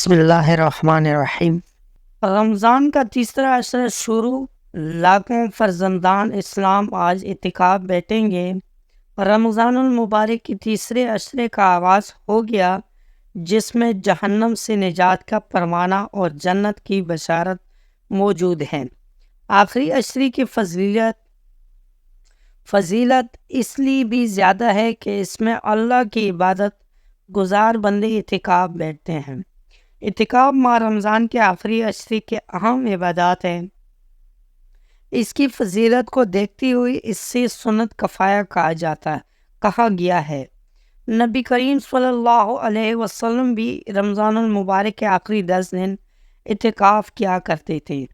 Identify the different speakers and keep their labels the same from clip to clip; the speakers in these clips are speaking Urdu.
Speaker 1: بسم اللہ الرحمن الرحیم۔ رمضان کا تیسرا عشرہ شروع، لاکھوں فرزندان اسلام آج اعتکاف بیٹھیں گے۔ رمضان المبارک کے تیسرے عشرے کا آغاز ہو گیا، جس میں جہنم سے نجات کا فرمانا اور جنت کی بشارت موجود ہے۔ آخری عشرے کی فضیلت اس لیے بھی زیادہ ہے کہ اس میں اللہ کی عبادت گزار بندے اعتکاف بیٹھتے ہیں۔ اعتکاف ماہ رمضان کے آخری عشرے کے اہم عبادات ہیں۔ اس کی فضیلت کو دیکھتے ہوئے اس سے سنت کفایہ کہا گیا ہے۔ نبی کریم صلی اللہ علیہ وسلم بھی رمضان المبارک کے آخری 10 دن اعتکاف کیا کرتے تھے۔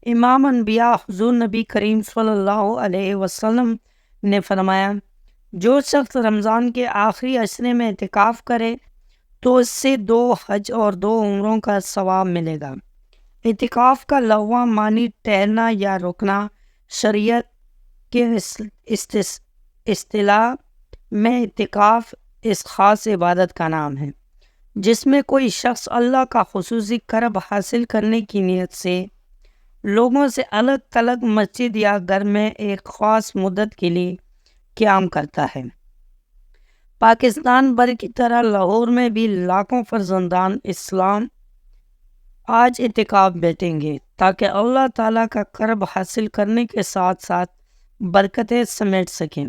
Speaker 1: امام انبیاء حضور نبی کریم صلی اللہ علیہ وسلم نے فرمایا، جو شخص رمضان کے آخری عشرے میں اعتکاف کرے تو اس سے 2 حج اور 2 عمروں کا ثواب ملے گا۔ اعتکاف کا لغوی معنی ٹھہرنا یا رکنا۔ شریعت کے اصطلاح میں اعتکاف اس خاص عبادت کا نام ہے جس میں کوئی شخص اللہ کا خصوصی قرب حاصل کرنے کی نیت سے لوگوں سے الگ تھلگ مسجد یا گھر میں ایک خاص مدت کے لیے قیام کرتا ہے۔ پاکستان بھر کی طرح لاہور میں بھی لاکھوں فرزندان اسلام آج اعتکاف بیٹھیں گے تاکہ اللہ تعالیٰ کا قرب حاصل کرنے کے ساتھ ساتھ برکتیں سمیٹ سکیں۔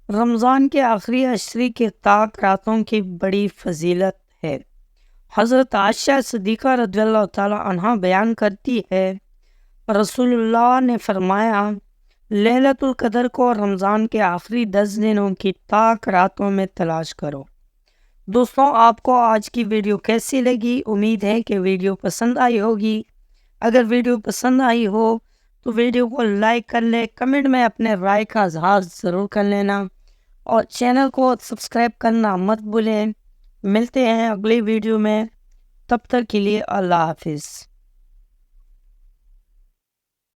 Speaker 1: رمضان کے آخری عشرے کے طاق راتوں کی بڑی فضیلت ہے۔ حضرت عائشہ صدیقہ رضی اللہ تعالیٰ عنہا بیان کرتی ہے، رسول اللہ نے فرمایا، لیلۃ القدر کو رمضان کے آخری 10 دنوں کی طاق راتوں میں تلاش کرو۔ دوستوں، آپ کو آج کی ویڈیو کیسی لگی؟ امید ہے کہ ویڈیو پسند آئی ہوگی۔ اگر ویڈیو پسند آئی ہو تو ویڈیو کو لائک کر لیں، کمنٹ میں اپنے رائے کا اظہار ضرور کر لینا اور چینل کو سبسکرائب کرنا مت بھولیں۔ ملتے ہیں اگلی ویڈیو میں، تب تک کے لیے اللہ حافظ۔